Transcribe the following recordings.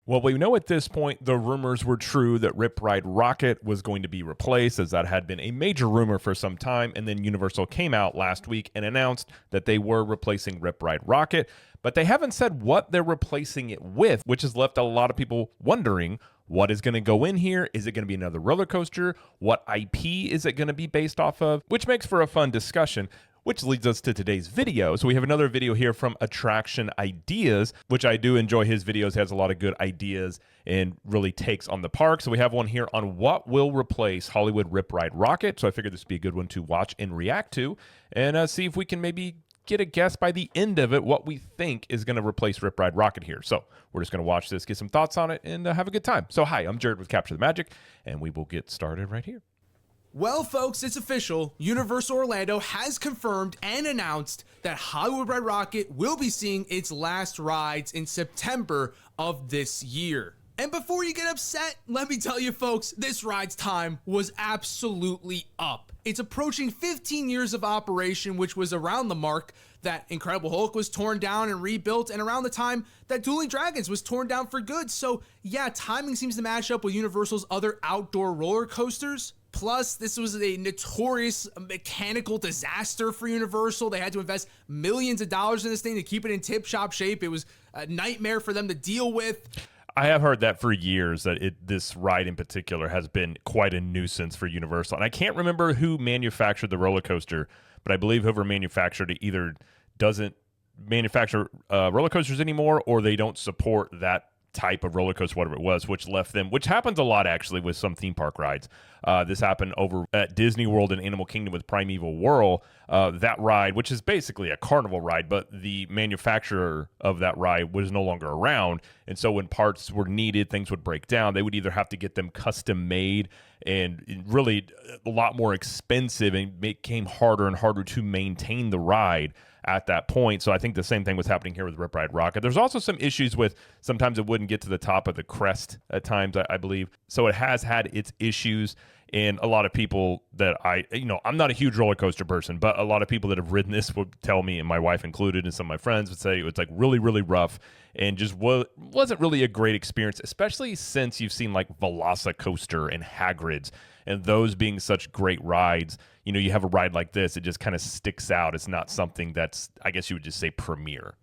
Well, we know at this point the rumors were true that Rip Ride Rocket was going to be replaced, as that had been a major rumor for some time. And then Universal came out last week and announced that they were replacing Rip Ride Rocket, but they haven't said what they're replacing it with, which has left a lot of people wondering what is going to go in here. Is it going to be another roller coaster? What IP is it going to be based off of? Which makes for a fun discussion. Which leads us to today's video. So we have another video here from Attraction Ideas, which I do enjoy his videos. He has a lot of good ideas and really takes on the park. So we have one here on what will replace Hollywood Rip Ride Rocket. So I figured this would be a good one to watch and react to and see if we can maybe get a guess by the end of it what we think is going to replace Rip Ride Rocket here. So we're just going to watch this, get some thoughts on it, and have a good time. So hi, I'm Jared with Capture the Magic, and we will get started right here. Well, folks, it's official. Universal Orlando has confirmed and announced that Hollywood Ride Rocket will be seeing its last rides in September of this year. And before you get upset, let me tell you, folks, this ride's time was absolutely up. It's approaching 15 years of operation, which was around the mark that Incredible Hulk was torn down and rebuilt, and around the time that Dueling Dragons was torn down for good. So yeah, timing seems to match up with Universal's other outdoor roller coasters. Plus, this was a notorious mechanical disaster for Universal. They had to invest millions of dollars in this thing to keep it in tip-top shape. It was a nightmare for them to deal with. I have heard that for years, that this ride in particular has been quite a nuisance for Universal. And I can't remember who manufactured the roller coaster, but I believe whoever manufactured it either doesn't manufacture roller coasters anymore, or they don't support that type of roller coaster, whatever it was, which left them, which happens a lot actually with some theme park rides. This happened over at Disney World and Animal Kingdom with Primeval Whirl. That ride, which is basically a carnival ride, but the manufacturer of that ride was no longer around. And so when parts were needed, things would break down. They would either have to get them custom made and really a lot more expensive, and it became harder and harder to maintain the ride at that point. So I think the same thing was happening here with Rip Ride Rocket. There's also some issues with sometimes it wouldn't get to the top of the crest at times, I believe. So it has had its issues. And a lot of people that I'm not a huge roller coaster person, but a lot of people that have ridden this would tell me, and my wife included, and some of my friends would say it was like really, really rough and just wasn't really a great experience, especially since you've seen like Velocicoaster and Hagrid's, and those being such great rides. You have a ride like this, it just kind of sticks out. It's not something that's, I guess you would just say, premier.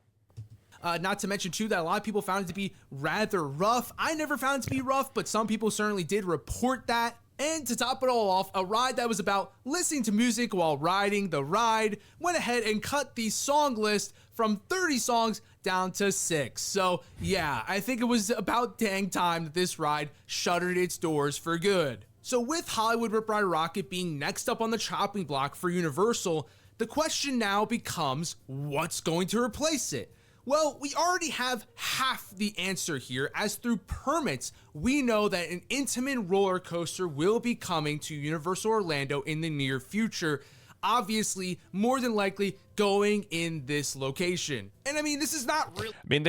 Not to mention, too, that a lot of people found it to be rather rough. I never found it to be rough, but some people certainly did report that. And to top it all off, a ride that was about listening to music while riding the ride went ahead and cut the song list from 30 songs down to 6. So yeah, I think it was about dang time that this ride shuttered its doors for good. So with Hollywood Rip Ride Rocket being next up on the chopping block for Universal, the question now becomes, what's going to replace it? Well, we already have half the answer here, as through permits, we know that an Intamin roller coaster will be coming to Universal Orlando in the near future. Obviously, more than likely going in this location. And I mean, this is not real. I mean,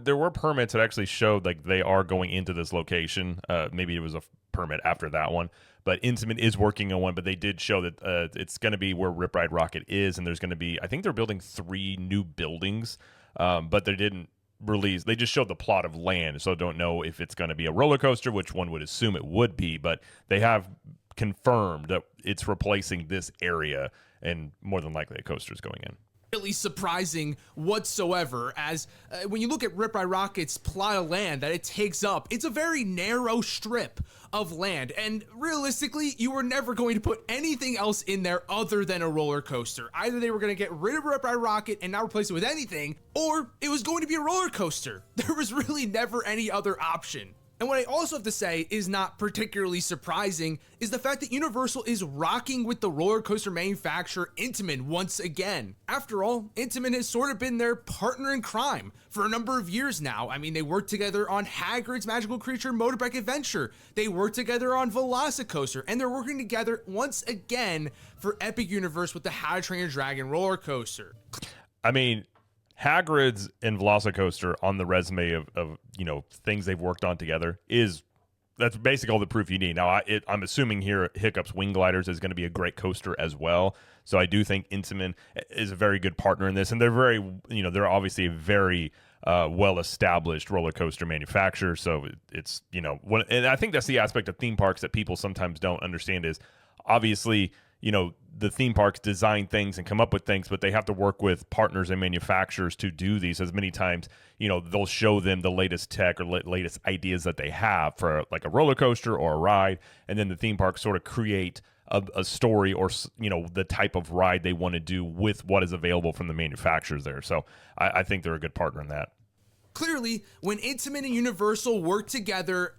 there were permits that actually showed like they are going into this location. Maybe it was a permit after that one, but Intamin is working on one, but they did show that it's going to be where Rip Ride Rocket is. And there's going to be, I think they're building 3 new buildings. But they didn't release, they just showed the plot of land, so don't know if it's going to be a roller coaster, which one would assume it would be, but they have confirmed that it's replacing this area, and more than likely a coaster is going in. Really surprising whatsoever, as when you look at Rip Ride Rocket's plot of land that it takes up, it's a very narrow strip of land, and realistically, you were never going to put anything else in there other than a roller coaster. Either they were going to get rid of Rip Ride Rocket and not replace it with anything, or it was going to be a roller coaster. There was really never any other option. And what I also have to say is not particularly surprising is the fact that Universal is rocking with the roller coaster manufacturer Intamin once again. After all, Intamin has sort of been their partner in crime for a number of years now. I mean, they worked together on Hagrid's Magical Creature Motorbike Adventure. They worked together on Velocicoaster, and they're working together once again for Epic Universe with the How to Train Your Dragon roller coaster. I mean, Hagrid's and Velocicoaster on the resume of things they've worked on together is that's basically all the proof you need. Now, I'm assuming here Hiccup's Wing Gliders is going to be a great coaster as well. So I do think Intamin is a very good partner in this, and they're very, they're obviously a very well-established roller coaster manufacturer. So it's, and I think that's the aspect of theme parks that people sometimes don't understand is obviously, the theme parks design things and come up with things, but they have to work with partners and manufacturers to do these. As many times, they'll show them the latest tech or latest ideas that they have for like a roller coaster or a ride, and then the theme parks sort of create a story or the type of ride they want to do with what is available from the manufacturers there. So I think they're a good partner in that. Clearly, when Intamin and Universal work together,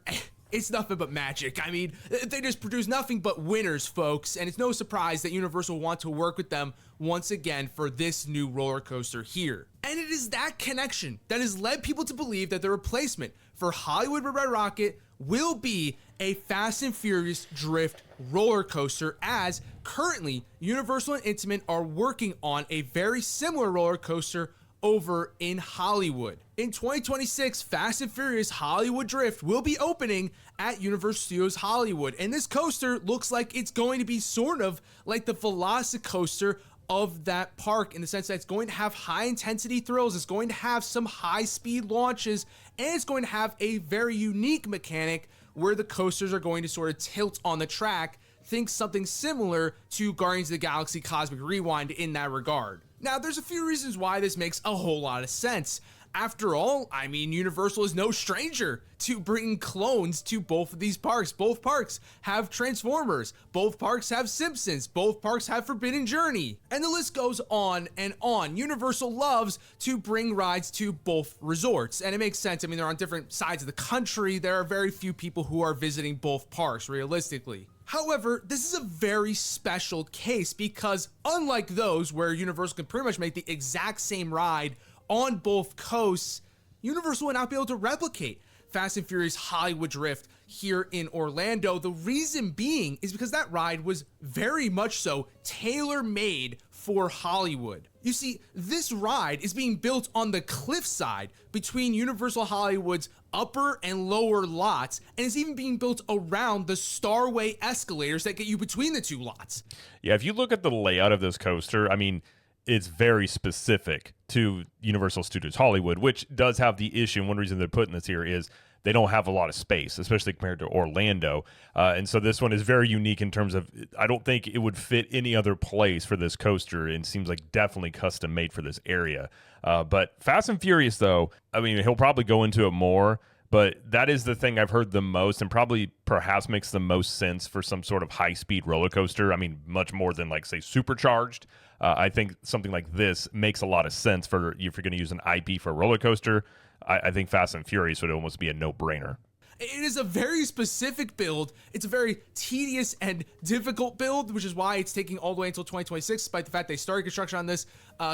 it's nothing but magic. I mean, they just produce nothing but winners, folks, and it's no surprise that Universal want to work with them once again for this new roller coaster here. And it is that connection that has led people to believe that the replacement for Hollywood Red Rocket will be a Fast and Furious Drift roller coaster, as currently Universal and Intamin are working on a very similar roller coaster over in Hollywood. In 2026, Fast and Furious Hollywood Drift will be opening at Universal Studios Hollywood, and this coaster looks like it's going to be sort of like the Velocicoaster of that park, in the sense that it's going to have high intensity thrills, it's going to have some high speed launches, and it's going to have a very unique mechanic where the coasters are going to sort of tilt on the track. Think something similar to Guardians of the Galaxy Cosmic Rewind in that regard. Now, there's a few reasons why this makes a whole lot of sense. After all, I mean, Universal is no stranger to bringing clones to both of these parks. Both parks have Transformers. Both parks have Simpsons. Both parks have Forbidden Journey. And the list goes on and on. Universal loves to bring rides to both resorts. And it makes sense. I mean, they're on different sides of the country. There are very few people who are visiting both parks, realistically. However, this is a very special case because unlike those where Universal can pretty much make the exact same ride on both coasts, Universal would not be able to replicate Fast and Furious Hollywood Drift here in Orlando. The reason being is because that ride was very much so tailor-made for Hollywood. You see, this ride is being built on the cliffside between Universal Hollywood's upper and lower lots, and is even being built around the Starway escalators that get you between the two lots. Yeah, if you look at the layout of this coaster, I mean, it's very specific to Universal Studios Hollywood, which does have the issue. And one reason they're putting this here is they don't have a lot of space, especially compared to Orlando. And so this one is very unique in terms of, I don't think it would fit any other place for this coaster, and seems like definitely custom made for this area. But Fast and Furious, though, I mean, he'll probably go into it more, but that is the thing I've heard the most, and probably perhaps makes the most sense for some sort of high-speed roller coaster. I mean, much more than, like, say, Supercharged. I think something like this makes a lot of sense for if you're going to use an IP for a roller coaster. I think Fast and Furious would almost be a no-brainer. It is a very specific build. It's a very tedious and difficult build, which is why it's taking all the way until 2026, despite the fact they started construction on this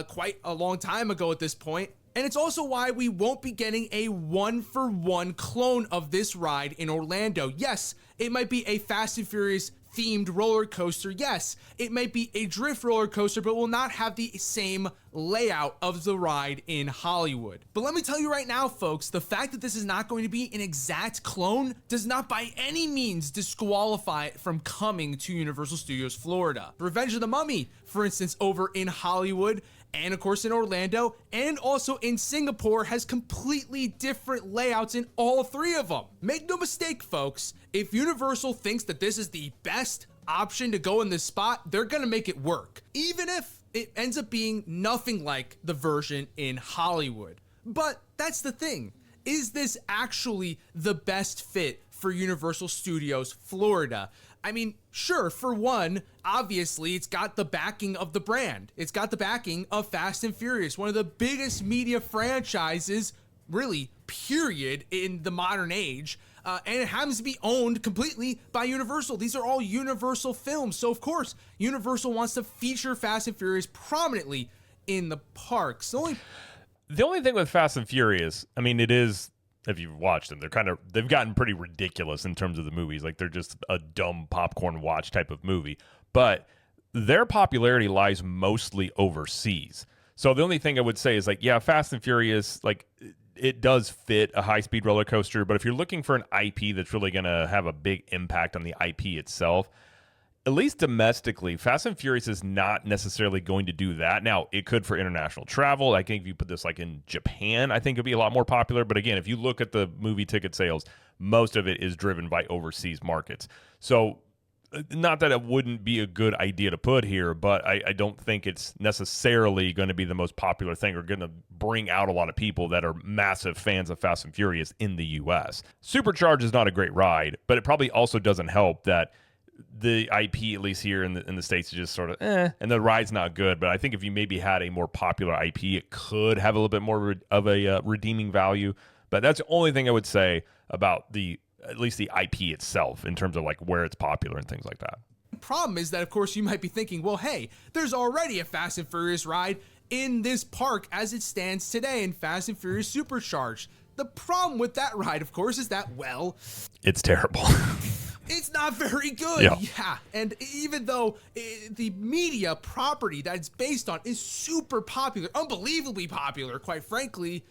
quite a long time ago at this point. And it's also why we won't be getting a one-for-one clone of this ride in Orlando. Yes, it might be a Fast and Furious themed roller coaster. Yes, it might be a drift roller coaster, but will not have the same layout of the ride in Hollywood. But let me tell you right now, folks, the fact that this is not going to be an exact clone does not by any means disqualify it from coming to Universal Studios Florida. Revenge of the Mummy, for instance, over in Hollywood, and of course in Orlando, and also in Singapore, has completely different layouts in all three of them. Make no mistake, folks, if Universal thinks that this is the best option to go in this spot, they're gonna make it work, even if it ends up being nothing like the version in Hollywood. But that's the thing. Is this actually the best fit for Universal Studios Florida? I mean, sure, for one, obviously, it's got the backing of the brand. It's got the backing of Fast and Furious, one of the biggest media franchises, really, period, in the modern age. And it happens to be owned completely by Universal. These are all Universal films. So, of course, Universal wants to feature Fast and Furious prominently in the parks. The only thing with Fast and Furious, I mean, it is, if you've watched them, they've gotten pretty ridiculous in terms of the movies. Like, they're just a dumb popcorn watch type of movie. But their popularity lies mostly overseas. So the only thing I would say is, like, yeah, Fast and Furious, like, it does fit a high-speed roller coaster, but if you're looking for an IP that's really going to have a big impact on the IP itself, at least domestically, Fast and Furious is not necessarily going to do that. Now, it could for international travel. I think if you put this like in Japan, I think it'd be a lot more popular. But again, if you look at the movie ticket sales, most of it is driven by overseas markets. So not that it wouldn't be a good idea to put here, but I don't think it's necessarily going to be the most popular thing or going to bring out a lot of people that are massive fans of Fast and Furious in the U.S. Supercharged is not a great ride, but it probably also doesn't help that the IP, at least here in the States, is just sort of and the ride's not good. But I think if you maybe had a more popular IP, it could have a little bit more of a redeeming value. But that's the only thing I would say about at least the IP itself in terms of like where it's popular and things like that. The problem is that, of course, you might be thinking, well, hey, there's already a Fast and Furious ride in this park as it stands today in Fast and Furious Supercharged. The problem with that ride, of course, is that, well, it's terrible. It's not very good. Yeah. And even though the media property that it's based on is super popular, unbelievably popular, quite frankly,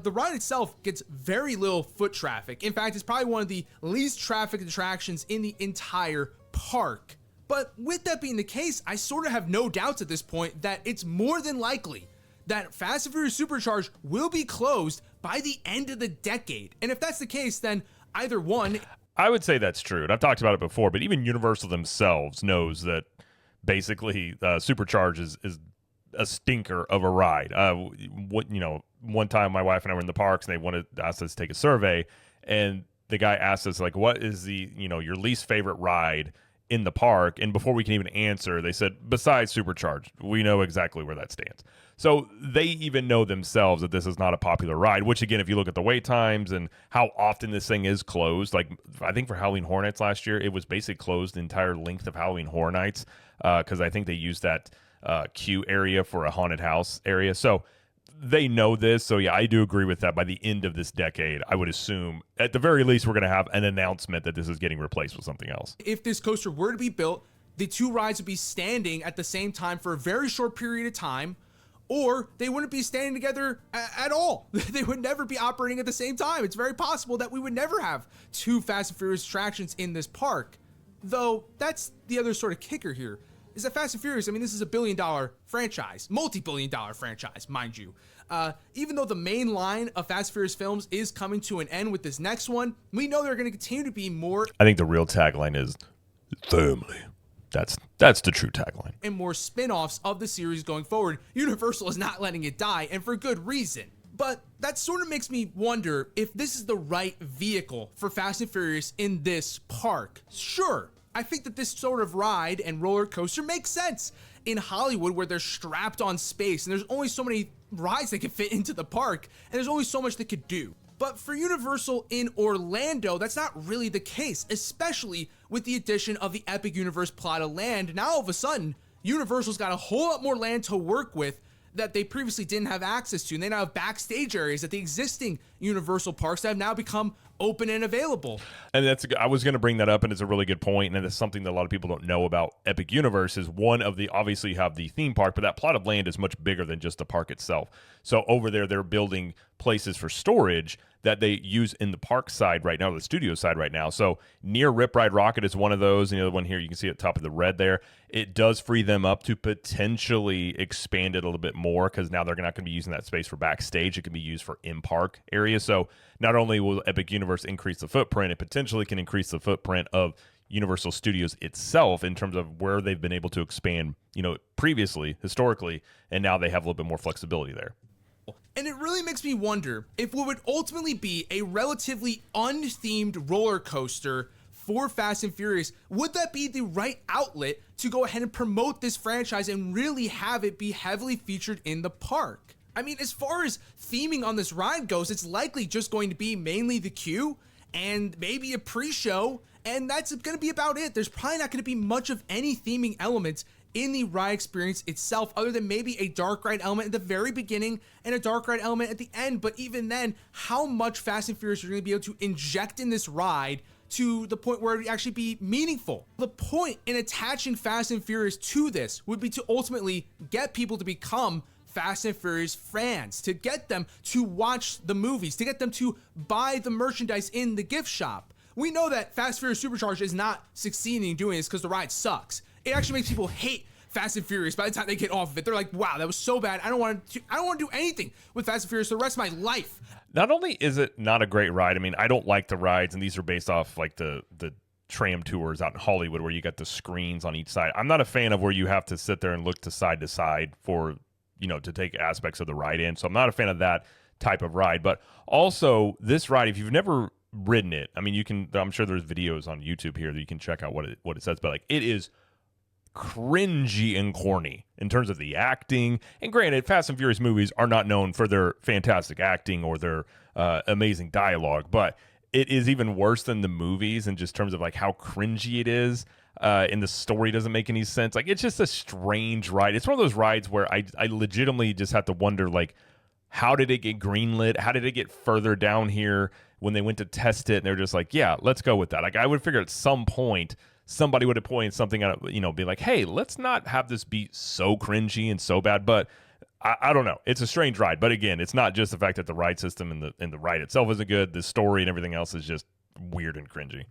the ride itself gets very little foot traffic. In fact, it's probably one of the least trafficked attractions in the entire park. But with that being the case, I sort of have no doubts at this point that it's more than likely that Fast and Furious Supercharged will be closed by the end of the decade. And if that's the case, then either one... I would say that's true, and I've talked about it before, but even Universal themselves knows that basically Supercharge is a stinker of a ride. One time my wife and I were in the parks, and they asked us to take a survey, and the guy asked us, like, what is your least favorite ride in the park? And before we can even answer, they said, besides Supercharged, we know exactly where that stands. So they even know themselves that this is not a popular ride, which, again, if you look at the wait times and how often this thing is closed, like I think for Halloween Horror Nights last year, it was basically closed the entire length of Halloween Horror Nights because I think they used that queue area for a haunted house area. So they know this. So, yeah, I do agree with that. By the end of this decade, I would assume, at the very least, we're going to have an announcement that this is getting replaced with something else. If this coaster were to be built, the two rides would be standing at the same time for a very short period of time, or they wouldn't be standing together at all. They would never be operating at the same time. It's very possible that we would never have two Fast and Furious attractions in this park. Though, that's the other sort of kicker here, is that Fast and Furious, I mean, this is a billion-dollar franchise, multi-billion-dollar franchise, mind you. Even though the main line of Fast and Furious films is coming to an end with this next one, we know there are going to continue to be more. I think the real tagline is family. That's the true tagline. And more spin-offs of the series going forward. Universal is not letting it die, and for good reason. But that sort of makes me wonder if this is the right vehicle for Fast and Furious in this park. Sure, I think that this sort of ride and roller coaster makes sense in Hollywood, where they're strapped on space and there's only so many rides that can fit into the park, and there's only so much they could do. But for Universal in Orlando, that's not really the case, especially with the addition of the Epic Universe plot of land. Now all of a sudden, Universal's got a whole lot more land to work with that they previously didn't have access to. And they now have backstage areas at the existing Universal parks that have now become open and available. And I was going to bring that up, and it's a really good point, and it's something that a lot of people don't know about Epic Universe. Is one of the, obviously you have the theme park, but that plot of land is much bigger than just the park itself. So over there, they're building places for storage that they use in the park side right now, the studio side right now. So near Rip Ride Rocket is one of those. The one here you can see at the top of the red there. It does free them up to potentially expand it a little bit more, because now they're not going to be using that space for backstage. It can be used for in-park areas. So not only will Epic Universe increase the footprint, it potentially can increase the footprint of Universal Studios itself in terms of where they've been able to expand, previously, historically, and now they have a little bit more flexibility there. And it really makes me wonder if what would ultimately be a relatively unthemed roller coaster for Fast and Furious, would that be the right outlet to go ahead and promote this franchise and really have it be heavily featured in the park? I mean, as far as theming on this ride goes, it's likely just going to be mainly the queue and maybe a pre-show, and that's going to be about it. There's probably not going to be much of any theming elements in the ride experience itself, other than maybe a dark ride element at the very beginning and a dark ride element at the end. But even then, how much Fast and Furious are going to be able to inject in this ride to the point where it would actually be meaningful? The point in attaching Fast and Furious to this would be to ultimately get people to become Fast and Furious fans, to get them to watch the movies, to get them to buy the merchandise in the gift shop. We know that Fast and Furious Supercharged is not succeeding in doing this because the ride sucks. It actually makes people hate Fast and Furious by the time they get off of it. They're like, wow, that was so bad. I don't want to do anything with Fast and Furious the rest of my life. Not only is it not a great ride, I mean, I don't like the rides, and these are based off like the tram tours out in Hollywood where you got the screens on each side. I'm not a fan of where you have to sit there and look to side for, to take aspects of the ride in. So I'm not a fan of that type of ride. But also this ride, if you've never ridden it, I mean, I'm sure there's videos on YouTube here that you can check out what it says, but like it is cringy and corny in terms of the acting. And granted, Fast and Furious movies are not known for their fantastic acting or their amazing dialogue, but it is even worse than the movies in just terms of like how cringy it is. And the story doesn't make any sense. Like, it's just a strange ride. It's one of those rides where I legitimately just have to wonder, like, how did it get greenlit? How did it get further down here when they went to test it? And they're just like, yeah, let's go with that. Like, I would figure at some point somebody would have pointed something out, be like, hey, let's not have this be so cringy and so bad. But I don't know. It's a strange ride. But again, it's not just the fact that the ride system and the ride itself isn't good. The story and everything else is just weird and cringy.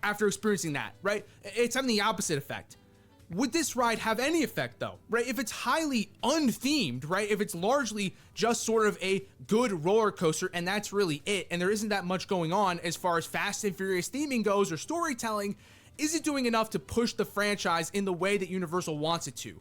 After experiencing that, right? It's having the opposite effect. Would this ride have any effect though, right? If it's highly unthemed, right? If it's largely just sort of a good roller coaster and that's really it, and there isn't that much going on as far as Fast and Furious theming goes or storytelling, is it doing enough to push the franchise in the way that Universal wants it to?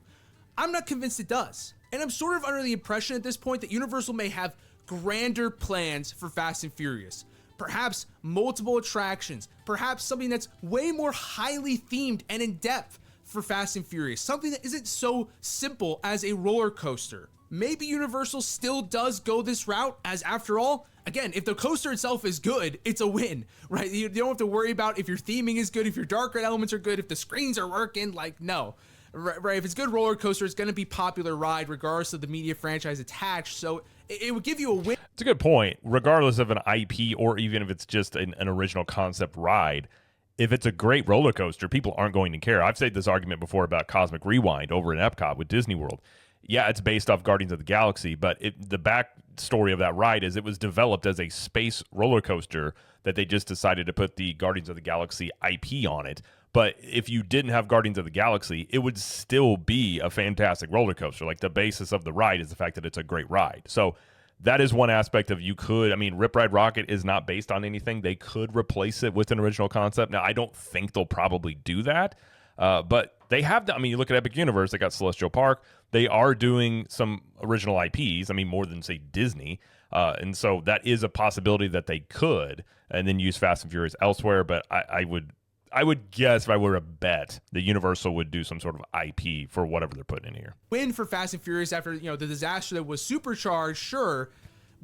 I'm not convinced it does. And I'm sort of under the impression at this point that Universal may have grander plans for Fast and Furious. Perhaps multiple attractions, perhaps something that's way more highly themed and in depth for Fast and Furious, something that isn't so simple as a roller coaster. Maybe Universal still does go this route, as after all, again, if the coaster itself is good, it's a win, right? You don't have to worry about if your theming is good, if your dark ride elements are good, if the screens are working, like, no. Right, if it's a good roller coaster, it's going to be popular ride regardless of the media franchise attached, so it would give you a win. It's a good point. Regardless of an IP or even if it's just an original concept ride, if it's a great roller coaster, people aren't going to care. I've said this argument before about Cosmic Rewind over in Epcot with Disney World. Yeah, it's based off Guardians of the Galaxy, but the backstory of that ride is it was developed as a space roller coaster that they just decided to put the Guardians of the Galaxy IP on it. But if you didn't have Guardians of the Galaxy, it would still be a fantastic roller coaster. Like, the basis of the ride is the fact that it's a great ride. So that is one aspect of Rip Ride Rocket is not based on anything. They could replace it with an original concept. Now, I don't think they'll probably do that. But they have, you look at Epic Universe, they got Celestial Park. They are doing some original IPs, more than, say, Disney. And so that is a possibility that they could, and then use Fast and Furious elsewhere. But I would guess if I were a bet that Universal would do some sort of IP for whatever they're putting in here. Win for Fast and Furious after, the disaster that was Supercharged, sure.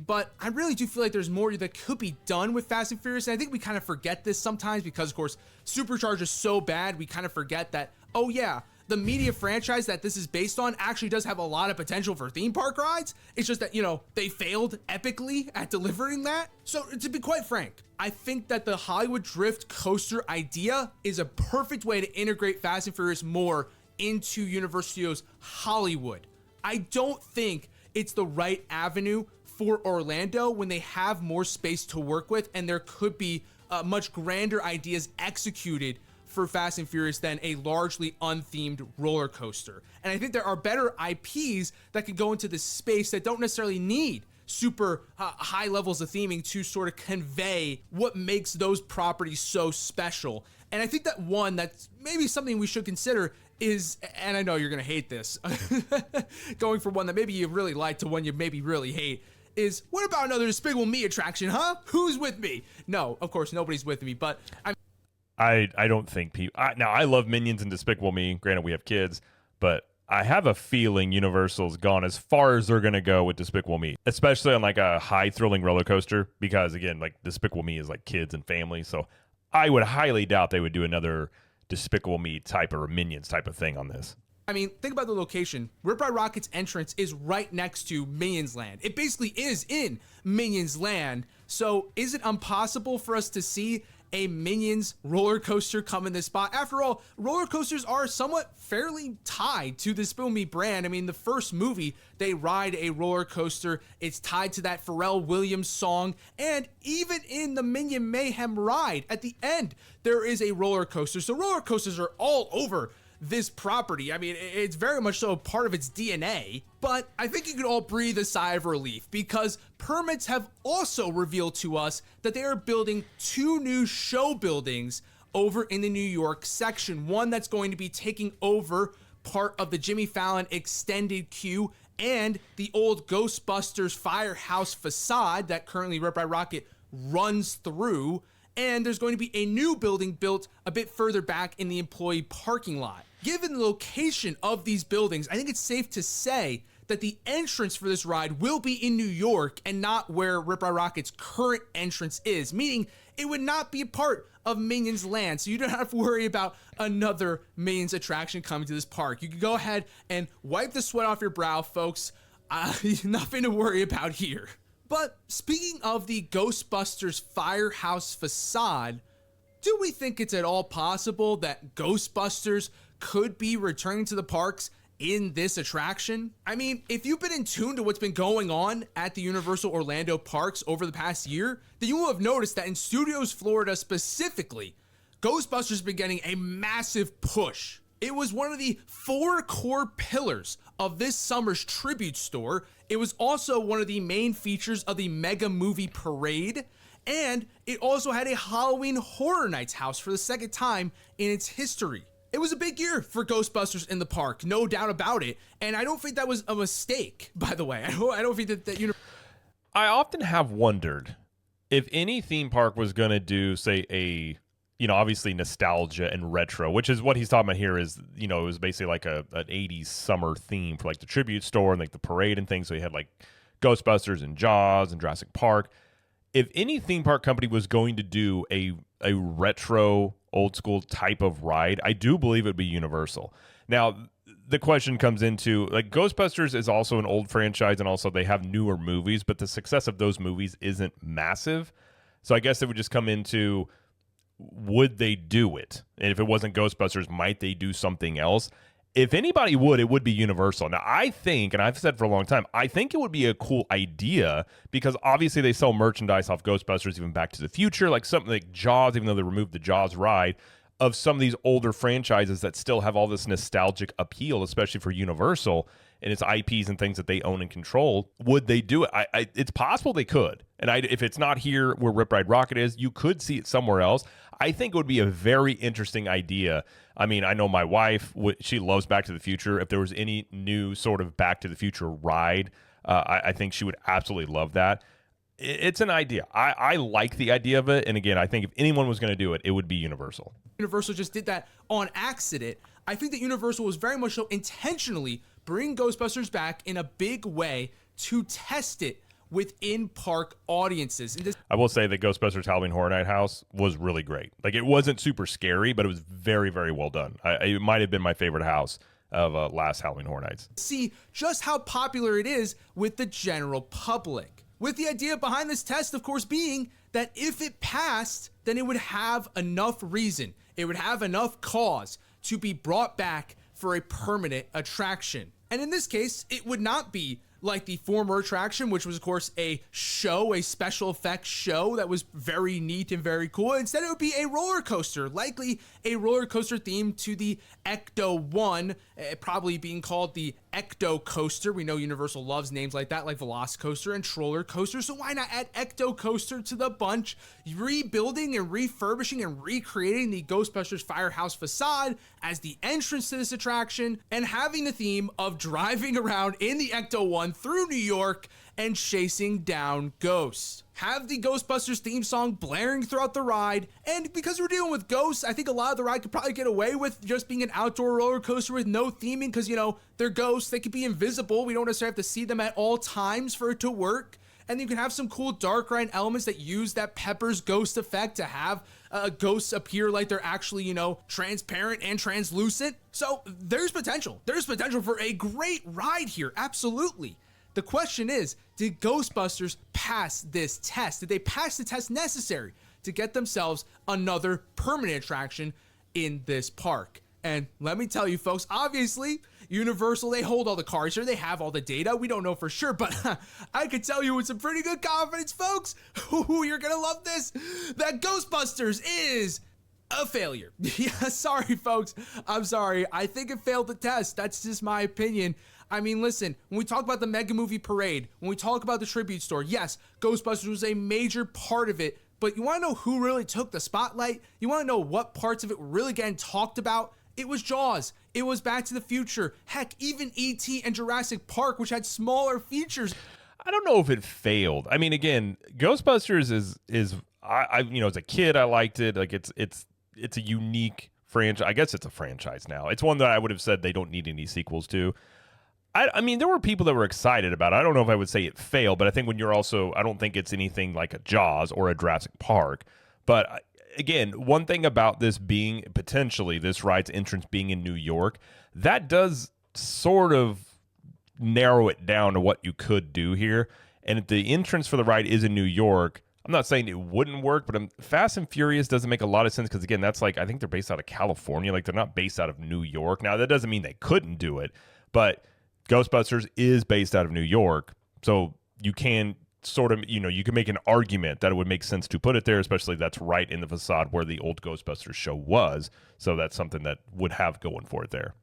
But I really do feel like there's more that could be done with Fast and Furious. And I think we kind of forget this sometimes because, of course, Supercharged is so bad, we kind of forget that, oh yeah, the media franchise that this is based on actually does have a lot of potential for theme park rides. It's just that, they failed epically at delivering that. So to be quite frank, I think that the Hollywood Drift coaster idea is a perfect way to integrate Fast and Furious more into Universal Studios Hollywood. I don't think it's the right avenue for Orlando when they have more space to work with and there could be much grander ideas executed for Fast and Furious than a largely unthemed roller coaster. And I think there are better IPs that could go into this space that don't necessarily need super high levels of theming to sort of convey what makes those properties so special. And I think that one that's maybe something we should consider is, and I know you're gonna hate this, going from one that maybe you really like to one you maybe really hate, is what about another Despicable Me attraction, huh? Who's with me? No, of course nobody's with me, but I don't think people. Now, I love Minions and Despicable Me. Granted, we have kids, but I have a feeling Universal's gone as far as they're going to go with Despicable Me, especially on like a high thrilling roller coaster. Because again, like Despicable Me is like kids and family, so I would highly doubt they would do another Despicable Me type or Minions type of thing on this. Think about the location. Rip Ride Rocket's entrance is right next to Minions Land. It basically is in Minions Land. So is it impossible for us to see a Minions roller coaster come in this spot. After all, roller coasters are somewhat fairly tied to the Spill Me brand. I mean, the first movie, they ride a roller coaster. It's tied to that Pharrell Williams song. And even in the Minion Mayhem ride, at the end, there is a roller coaster. So roller coasters are all over this property. I mean, it's very much so a part of its DNA, but I think you could all breathe a sigh of relief because permits have also revealed to us that they are building 2 new show buildings over in the New York section. One that's going to be taking over part of the Jimmy Fallon extended queue and the old Ghostbusters firehouse facade that currently Rip Ride Rockit runs through. And there's going to be a new building built a bit further back in the employee parking lot. Given the location of these buildings, I think it's safe to say that the entrance for this ride will be in New York and not where Rip Ride Rockit's current entrance is, meaning it would not be a part of Minions Land, so you don't have to worry about another Minions attraction coming to this park. You can go ahead and wipe the sweat off your brow, folks. Nothing to worry about here. But speaking of the Ghostbusters firehouse facade, do we think it's at all possible that Ghostbusters could be returning to the parks in this attraction? I mean, if you've been in tune to what's been going on at the Universal Orlando parks over the past year, then you will have noticed that in Studios Florida specifically, Ghostbusters has been getting a massive push. It was one of the 4 core pillars of this summer's tribute store. It was also one of the main features of the Mega Movie Parade, and it also had a Halloween Horror Nights house for the second time in its history. It was a big year for Ghostbusters in the park, no doubt about it, and I don't think that was a mistake, by the way. I don't think that I often have wondered if any theme park was going to do, say, obviously nostalgia and retro, which is what he's talking about here is, it was basically like an 80s summer theme for like the tribute store and like the parade and things. So you had like Ghostbusters and Jaws and Jurassic Park. If any theme park company was going to do a retro old school type of ride, I do believe it would be Universal. Now, the question comes into, like, Ghostbusters is also an old franchise and also they have newer movies, but the success of those movies isn't massive. So I guess it would just come into, would they do it? And if it wasn't Ghostbusters, might they do something else? If anybody would, it would be Universal. Now, I think, and I've said for a long time, I think it would be a cool idea because obviously they sell merchandise off Ghostbusters, even Back to the Future, like something like Jaws, even though they removed the Jaws ride, of some of these older franchises that still have all this nostalgic appeal, especially for Universal and its IPs and things that they own and control. Would they do it? It's possible they could. And if it's not here where Rip Ride Rockit is, you could see it somewhere else. I think it would be a very interesting idea. I mean, I know my wife, she loves Back to the Future. If there was any new sort of Back to the Future ride, I think she would absolutely love that. It's an idea. I like the idea of it. And again, I think if anyone was going to do it, it would be Universal. Universal just did that on accident. I think that Universal was very much so intentionally bringing Ghostbusters back in a big way to test it with in-park audiences. And I will say that Ghostbusters Halloween Horror Night House was really great. Like, it wasn't super scary, but it was very, very well done. It might have been my favorite house of last Halloween Horror Nights. See just how popular it is with the general public. With the idea behind this test, of course, being that if it passed, then it would have enough reason, it would have enough cause to be brought back for a permanent attraction. And in this case, it would not be like the former attraction, which was, of course, a show, a special effects show that was very neat and very cool. Instead, it would be a roller coaster, likely a roller coaster themed to the Ecto-1, probably being called the Ecto Coaster. We know Universal loves names like that, like Velocicoaster and Troller Coaster, so why not add Ecto Coaster to the bunch, rebuilding and refurbishing and recreating the Ghostbusters Firehouse facade as the entrance to this attraction, and having the theme of driving around in the Ecto-1 through New York and chasing down ghosts. Have the Ghostbusters theme song blaring throughout the ride, and because we're dealing with ghosts, I think a lot of the ride could probably get away with just being an outdoor roller coaster with no theming, because, you know, they're ghosts, they could be invisible, we don't necessarily have to see them at all times for it to work. And you can have some cool dark ride elements that use that Pepper's ghost effect to have ghosts appear like they're actually, you know, transparent and translucent. So there's potential. There's potential for a great ride here, absolutely. The question is, did Ghostbusters pass this test? Did they pass the test necessary to get themselves another permanent attraction in this park. And let me tell you, folks, obviously, Universal, they hold all the cards here. They have all the data. We don't know for sure, but I could tell you with some pretty good confidence, folks, you're going to love this, that Ghostbusters is a failure. Yeah, sorry, folks. I'm sorry. I think it failed the test. That's just my opinion. I mean, listen, when we talk about the Mega Movie Parade, when we talk about the tribute store, yes, Ghostbusters was a major part of it, but you want to know who really took the spotlight? You want to know what parts of it were really getting talked about? It was Jaws. It was Back to the Future. Heck, even E.T. and Jurassic Park, which had smaller features. I don't know if it failed. I mean, again, Ghostbusters is I as a kid I liked it. Like it's a unique franchise. I guess it's a franchise now. It's one that I would have said they don't need any sequels to. I mean, there were people that were excited about it. I don't know if I would say it failed, but I think when you're also, I don't think it's anything like a Jaws or a Jurassic Park. But again, one thing about this being potentially this ride's entrance being in New York, that does sort of narrow it down to what you could do here. And if the entrance for the ride is in New York, I'm not saying it wouldn't work, but Fast and Furious doesn't make a lot of sense because, again, that's like, I think they're based out of California. Like, they're not based out of New York. Now, that doesn't mean they couldn't do it, but Ghostbusters is based out of New York. So you can sort of, you can make an argument that it would make sense to put it there, especially that's right in the facade where the old Ghostbusters show was. So that's something that would have going for it there.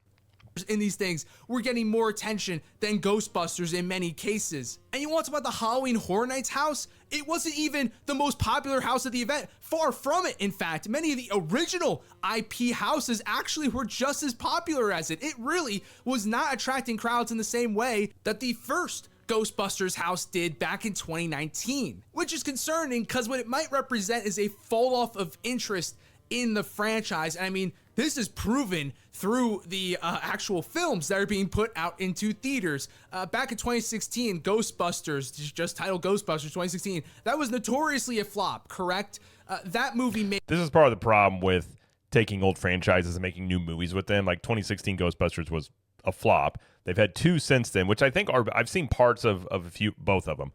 In these things, we're getting more attention than Ghostbusters in many cases. And you want to talk about the Halloween Horror Nights house? It wasn't even the most popular house at the event. Far from it, in fact. Many of the original IP houses actually were just as popular as it. It really was not attracting crowds in the same way that the first Ghostbusters house did back in 2019, which is concerning because what it might represent is a fall off of interest in the franchise. And I mean, this is proven through the actual films that are being put out into theaters. Back in 2016, Ghostbusters, just titled Ghostbusters 2016, that was notoriously a flop, correct? That movie made... This is part of the problem with taking old franchises and making new movies with them. Like 2016 Ghostbusters was a flop. They've had two since then, which I think I've seen parts of both of them.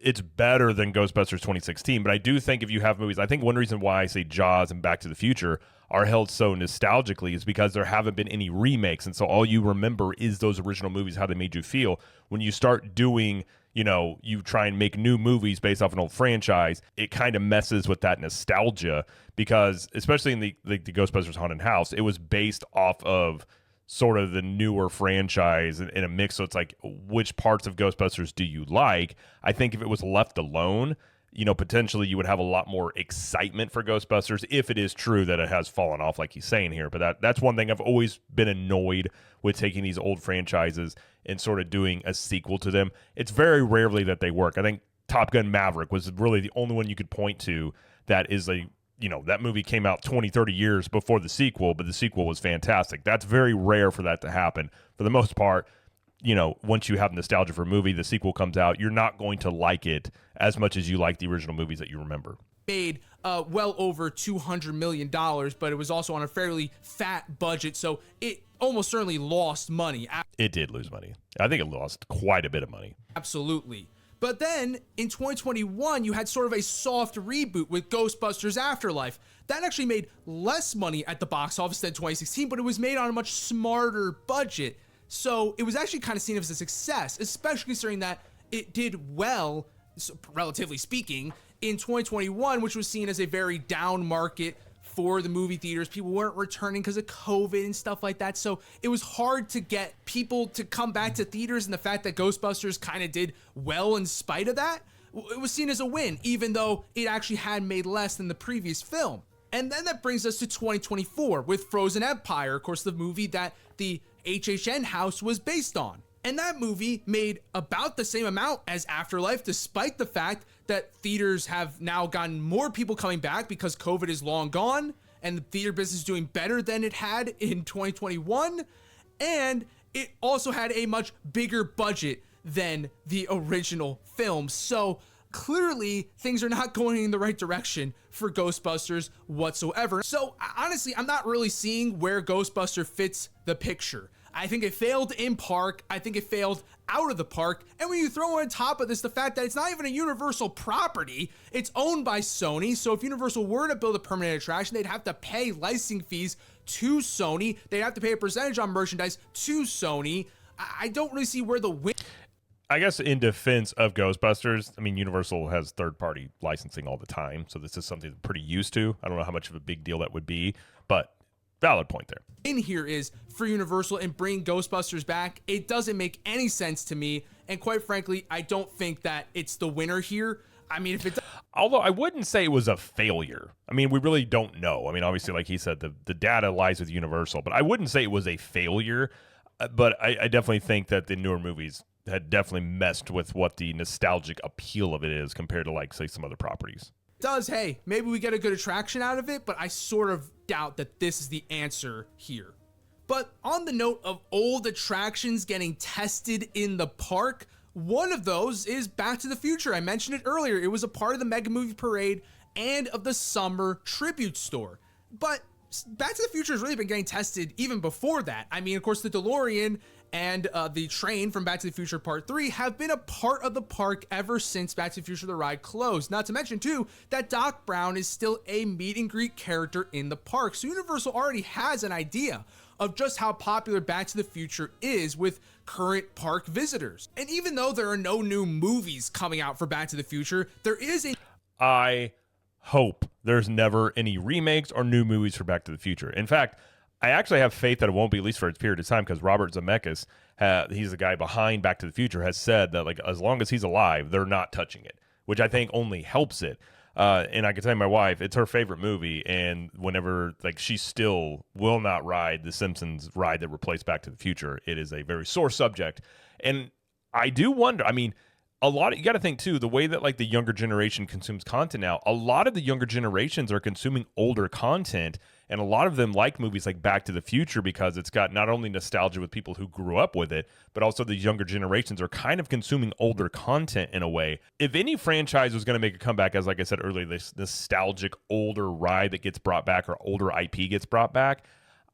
It's better than Ghostbusters 2016, but I do think if you have movies, I think one reason why I say Jaws and Back to the Future are held so nostalgically is because there haven't been any remakes, and so all you remember is those original movies, how they made you feel. When you start doing, you try and make new movies based off an old franchise, it kind of messes with that nostalgia because, especially in the Ghostbusters Haunted House, it was based off of sort of the newer franchise in a mix. So it's like, which parts of Ghostbusters do you like? I think if it was left alone, potentially you would have a lot more excitement for Ghostbusters if it is true that it has fallen off like he's saying here. But that's one thing I've always been annoyed with taking these old franchises and sort of doing a sequel to them. It's very rarely that they work. I think Top Gun Maverick was really the only one you could point to that is that movie came out 20, 30 years before the sequel, but the sequel was fantastic. That's very rare for that to happen. For the most part, once you have nostalgia for a movie, the sequel comes out, you're not going to like it as much as you like the original movies that you remember. Made well over $200 million, but it was also on a fairly fat budget, so it almost certainly lost money. It did lose money. I think it lost quite a bit of money. Absolutely. But then in 2021, you had sort of a soft reboot with Ghostbusters Afterlife. That actually made less money at the box office than 2016, but it was made on a much smarter budget. So it was actually kind of seen as a success, especially considering that it did well, relatively speaking, in 2021, which was seen as a very down market for the movie theaters. People weren't returning because of COVID and stuff like that. So it was hard to get people to come back to theaters, and the fact that Ghostbusters kind of did well in spite of that, it was seen as a win, even though it actually had made less than the previous film. And then that brings us to 2024 with Frozen Empire, of course, the movie that the HHN house was based on. And that movie made about the same amount as Afterlife, despite the fact that theaters have now gotten more people coming back because COVID is long gone, and the theater business is doing better than it had in 2021. And it also had a much bigger budget than the original film. So clearly things are not going in the right direction for Ghostbusters whatsoever. So honestly, I'm not really seeing where Ghostbuster fits the picture. I think it failed in park. I think it failed out of the park. And when you throw on top of this the fact that it's not even a Universal property, it's owned by Sony. So if Universal were to build a permanent attraction, they'd have to pay licensing fees to Sony. They'd have to pay a percentage on merchandise to Sony. I don't really see where the win. I guess in defense of Ghostbusters, I mean, Universal has third-party licensing all the time, so this is something they're pretty used to. I don't know how much of a big deal that would be, but valid point there. In here is for Universal and bring Ghostbusters back. It doesn't make any sense to me, and quite frankly, I don't think that it's the winner here. I mean, if it although I wouldn't say it was a failure. I mean, we really don't know. I mean, obviously, like he said, the data lies with Universal, but I wouldn't say it was a failure. But I definitely think that the newer movies had definitely messed with what the nostalgic appeal of it is compared to, like, say, some other properties. Hey, maybe we get a good attraction out of it, but I sort of doubt that this is the answer here. But on the note of old attractions getting tested in the park, one of those is Back to the Future. I mentioned it earlier. It was a part of the Mega Movie Parade and of the Summer Tribute Store. But Back to the Future has really been getting tested even before that. I mean, of course, the DeLorean and the train from Back to the Future Part 3 have been a part of the park ever since Back to the Future the ride closed. Not to mention, too, that Doc Brown is still a meet and greet character in the park. So Universal already has an idea of just how popular Back to the Future is with current park visitors. And even though there are no new movies coming out for Back to the Future, there is a... I hope there's never any remakes or new movies for Back to the Future. In fact, I actually have faith that it won't be, at least for its period of time, because Robert Zemeckis, he's the guy behind Back to the Future, has said that, like, as long as he's alive, they're not touching it, which I think only helps it. And I can tell you, my wife, it's her favorite movie, and whenever, like, she still will not ride the Simpsons ride that replaced Back to the Future. It is a very sore subject. And I do wonder, I mean, you got to think too, the way that, like, the younger generation consumes content now, a lot of the younger generations are consuming older content, and a lot of them like movies like Back to the Future because it's got not only nostalgia with people who grew up with it, but also the younger generations are kind of consuming older content in a way. If any franchise was going to make a comeback, as like I said earlier, this nostalgic older ride that gets brought back or older IP gets brought back,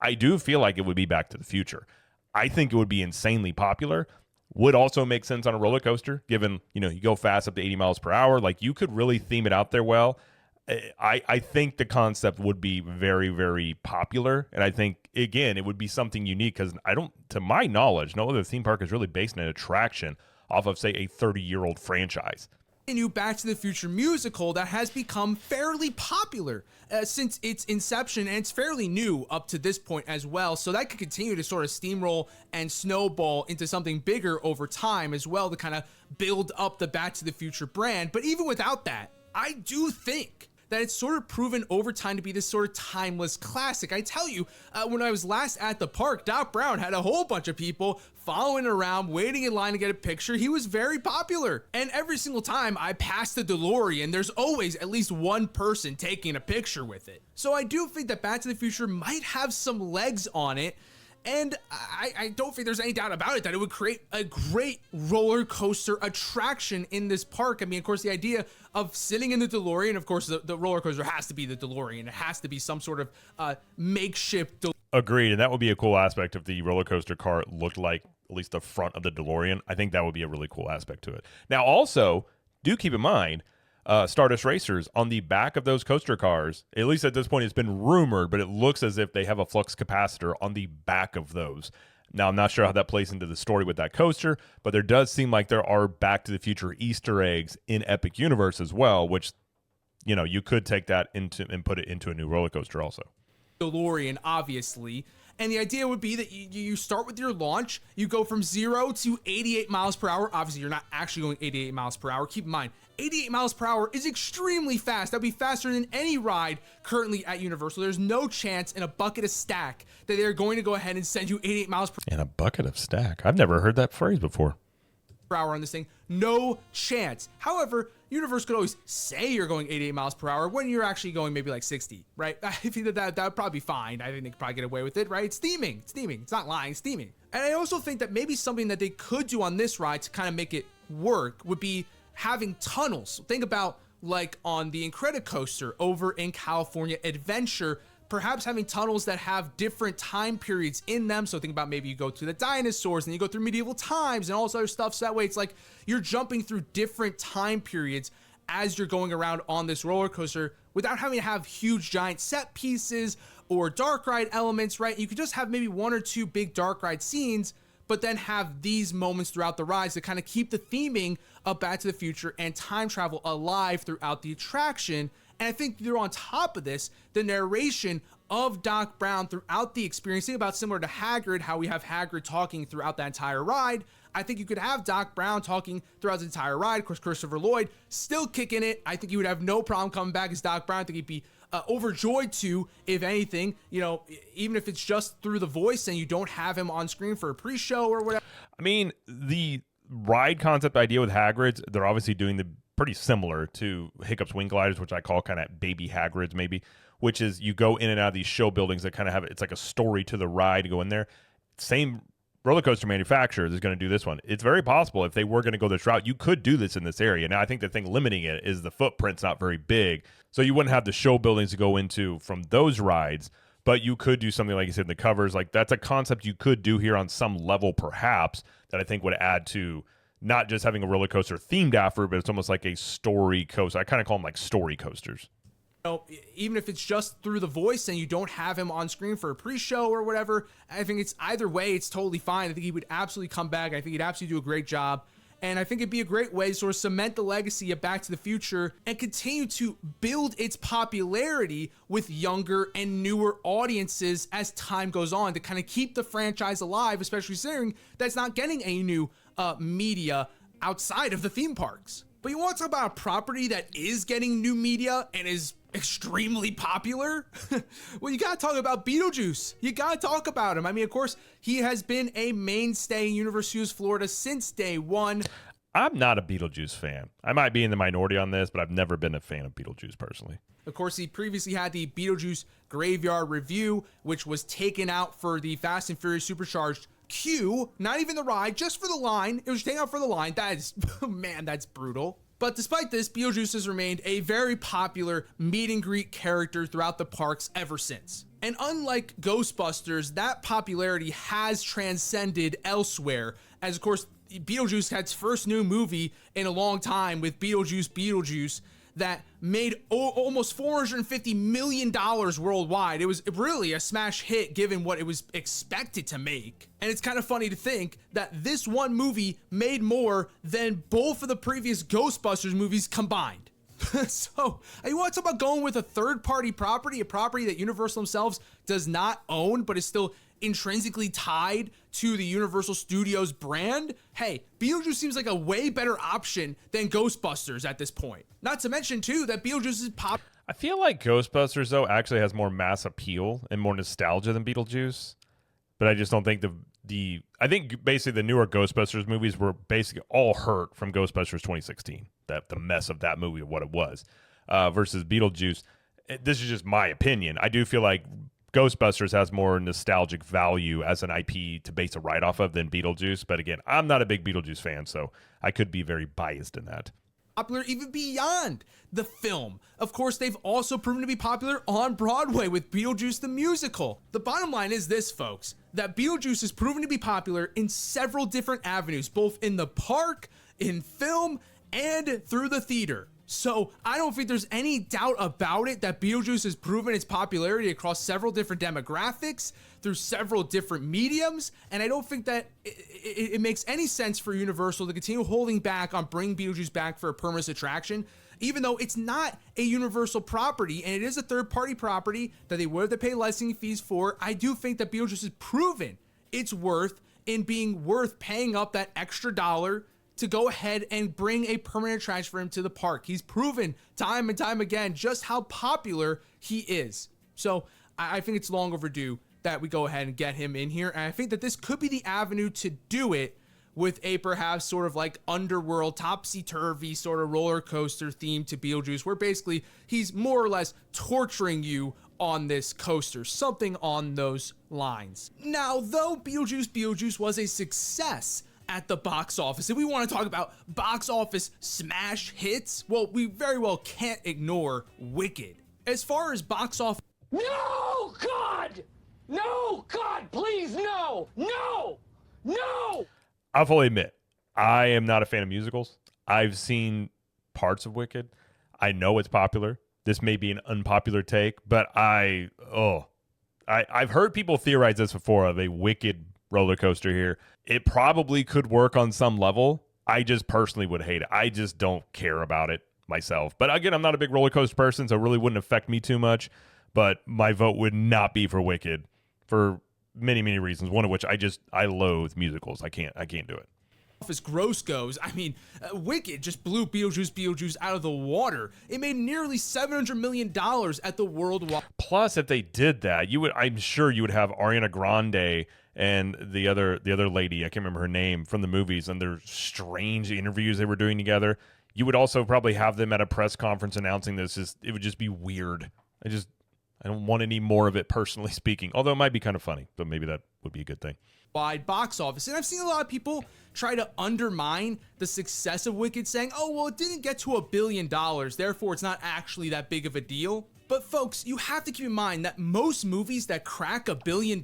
I do feel like it would be Back to the Future. I think it would be insanely popular. Would also make sense on a roller coaster, given, you know, you go fast up to 80 miles per hour. Like, you could really theme it out there well. I think the concept would be very, very popular. And I think, again, it would be something unique because to my knowledge, no other theme park is really based on an attraction off of, say, a 30-year-old franchise. A new Back to the Future musical that has become fairly popular since its inception, and it's fairly new up to this point as well. So that could continue to sort of steamroll and snowball into something bigger over time as well to kind of build up the Back to the Future brand. But even without that, I do think that it's sort of proven over time to be this sort of timeless classic. I tell you, when I was last at the park, Doc Brown had a whole bunch of people following around, waiting in line to get a picture. He was very popular. And every single time I pass the DeLorean, there's always at least one person taking a picture with it. So I do think that Back to the Future might have some legs on it. And I don't think there's any doubt about it that it would create a great roller coaster attraction in this park. I mean, of course, the idea of sitting in the DeLorean, of course, the roller coaster has to be the DeLorean. It has to be some sort of makeshift. Agreed. And that would be a cool aspect if the roller coaster car looked like at least the front of the DeLorean. I think that would be a really cool aspect to it. Now, also, do keep in mind, Stardust Racers, on the back of those coaster cars, at least at this point it's been rumored, but it looks as if they have a flux capacitor on the back of those. Now, I'm not sure how that plays into the story with that coaster, but there does seem like there are Back to the Future Easter eggs in Epic Universe as well, which, you know, you could take that into and put it into a new roller coaster also. DeLorean, obviously. And the idea would be that you start with your launch, you go from 0 to 88 miles per hour. Obviously, you're not actually going 88 miles per hour. Keep in mind, 88 miles per hour is extremely fast. That'd be faster than any ride currently at Universal. There's no chance in a bucket of stack that they're going to go ahead and send you 88 miles per In a bucket of stack? I've never heard that phrase before. hour on this thing. No chance. However, Universal could always say you're going 88 miles per hour when you're actually going maybe like 60, right? I think that would probably be fine. I think they could probably get away with it, right? It's theming. It's theming. It's not lying. It's theming. And I also think that maybe something that they could do on this ride to kind of make it work would be having tunnels. Think about like on the Incredicoaster over in California Adventure, perhaps having tunnels that have different time periods in them. So think about maybe you go to the dinosaurs and you go through medieval times and all this other stuff. So that way it's like you're jumping through different time periods as you're going around on this roller coaster without having to have huge giant set pieces or dark ride elements, right? You could just have maybe one or two big dark ride scenes, but then have these moments throughout the rides to kind of keep the theming of Back to the Future and time travel alive throughout the attraction. And I think they're on top of this, the narration of Doc Brown throughout the experience. Think about similar to Hagrid, how we have Hagrid talking throughout that entire ride. I think you could have Doc Brown talking throughout the entire ride. Of course, Christopher Lloyd still kicking it. I think he would have no problem coming back as Doc Brown. I think he'd be overjoyed to, if anything, you know, even if it's just through the voice and you don't have him on screen for a pre-show or whatever. I mean, the ride concept idea with Hagrid's, they're obviously doing the pretty similar to Hiccup's Wing Gliders, which I call kind of baby Hagrid's maybe, which is you go in and out of these show buildings that kind of have, it's like a story to the ride to go in there. Same roller coaster manufacturer is going to do this one. It's very possible if they were going to go this route, you could do this in this area. Now, I think the thing limiting it is the footprint's not very big, so you wouldn't have the show buildings to go into from those rides, but you could do something like you said in the covers. Like that's a concept you could do here on some level perhaps that I think would add to not just having a roller coaster themed after it, but it's almost like a story coaster. I kind of call them like story coasters. Even if it's just through the voice and you don't have him on screen for a pre-show or whatever, I think it's either way, it's totally fine. I think he would absolutely come back. I think he'd absolutely do a great job. And I think it'd be a great way to sort of cement the legacy of Back to the Future and continue to build its popularity with younger and newer audiences as time goes on to kind of keep the franchise alive, especially considering that's not getting any new media outside of the theme parks. But you want to talk about a property that is getting new media and is extremely popular? Well, you gotta talk about Beetlejuice. You gotta talk about him. I mean, of course, he has been a mainstay in Universal Studios Florida since day one. I'm not a Beetlejuice fan. I might be in the minority on this, but I've never been a fan of Beetlejuice personally. Of course, he previously had the Beetlejuice Graveyard Review, which was taken out for the Fast and Furious Supercharged queue, not even the ride, just for the line. It was taken out for the line. That is, man, that's brutal. But despite this, Beetlejuice has remained a very popular meet and greet character throughout the parks ever since. And unlike Ghostbusters, that popularity has transcended elsewhere, as of course, Beetlejuice had its first new movie in a long time with Beetlejuice that made almost $450 million worldwide. It was really a smash hit given what it was expected to make. And it's kind of funny to think that this one movie made more than both of the previous Ghostbusters movies combined. So, you want to talk about going with a third-party property, a property that Universal themselves does not own, but is still intrinsically tied to the Universal Studios brand? Hey, Beetlejuice seems like a way better option than Ghostbusters at this point. Not to mention, too, that Beetlejuice is pop. I feel like Ghostbusters, though, actually has more mass appeal and more nostalgia than Beetlejuice. But I just don't think I think basically the newer Ghostbusters movies were basically all hurt from Ghostbusters 2016. The mess of that movie of what it was. Versus Beetlejuice. This is just my opinion. I do feel like Ghostbusters has more nostalgic value as an IP to base a ride off of than Beetlejuice. But again, I'm not a big Beetlejuice fan, so I could be very biased in that. Popular even beyond the film. Of course, they've also proven to be popular on Broadway with Beetlejuice the Musical. The bottom line is this, folks, that Beetlejuice has proven to be popular in several different avenues, both in the park, in film, and through the theater. So I don't think there's any doubt about it that Beetlejuice has proven its popularity across several different demographics, through several different mediums, and I don't think that it makes any sense for Universal to continue holding back on bringing Beetlejuice back for a permanent attraction, even though it's not a Universal property and it is a third-party property that they would have to pay licensing fees for. I do think that Beetlejuice has proven its worth in being worth paying up that extra dollar to go ahead and bring a permanent attraction for him to the park. He's proven time and time again just how popular he is. So I think it's long overdue that we go ahead and get him in here. And I think that this could be the avenue to do it with a perhaps sort of like underworld, topsy-turvy sort of roller coaster theme to Beetlejuice, where basically he's more or less torturing you on this coaster, something on those lines. Now, though Beetlejuice was a success at the box office, if we want to talk about box office smash hits, well, we very well can't ignore Wicked. As far as box office... No! God! No! God, please, no! No! No! I'll fully admit, I am not a fan of musicals. I've seen parts of Wicked. I know it's popular. This may be an unpopular take, but I've heard people theorize this before of a Wicked roller coaster here. It probably could work on some level. I just personally would hate it. I just don't care about it myself. But again, I'm not a big roller coaster person, so it really wouldn't affect me too much. But my vote would not be for Wicked for many, many reasons. One of which I loathe musicals. I can't do it. As gross goes, I mean, Wicked just blew Beetlejuice out of the water. It made nearly $700 million at the worldwide. Plus, if they did that, I'm sure you would have Ariana Grande and the other lady, I can't remember her name, from the movies, and their strange interviews they were doing together. You would also probably have them at a press conference announcing this. It would just be weird. I don't want any more of it, personally speaking. Although it might be kind of funny, but maybe that would be a good thing. Wide box office. And I've seen a lot of people try to undermine the success of Wicked, saying, oh, well, it didn't get to $1 billion, therefore it's not actually that big of a deal. But folks, you have to keep in mind that most movies that crack $1 billion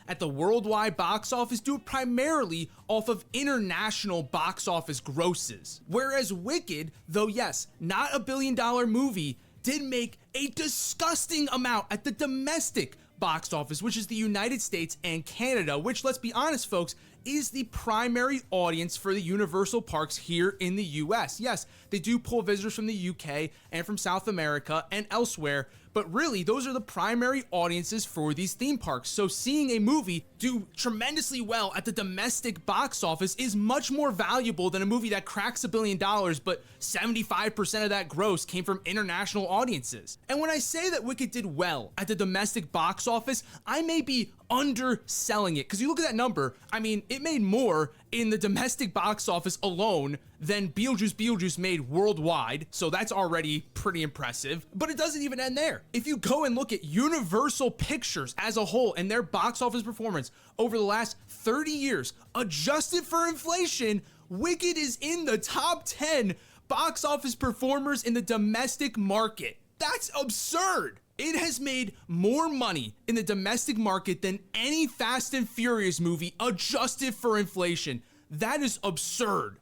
at the worldwide box office do it primarily off of international box office grosses. Whereas Wicked, though yes, not $1 billion movie, did make a disgusting amount at the domestic box office, which is the United States and Canada, which, let's be honest, folks, is the primary audience for the Universal parks here in the US. Yes, they do pull visitors from the UK and from South America and elsewhere, but really, those are the primary audiences for these theme parks. So seeing a movie do tremendously well at the domestic box office is much more valuable than a movie that cracks $1 billion, but 75% of that gross came from international audiences. And when I say that Wicked did well at the domestic box office, I may be underselling it, because you look at that number, I mean, it made more in the domestic box office alone than Beetlejuice made worldwide, so that's already pretty impressive. But it doesn't even end there. If you go and look at Universal Pictures as a whole and their box office performance over the last 30 years, adjusted for inflation, Wicked is in the top 10 box office performers in the domestic market. That's absurd. It has made more money in the domestic market than any Fast and Furious movie adjusted for inflation. That is absurd.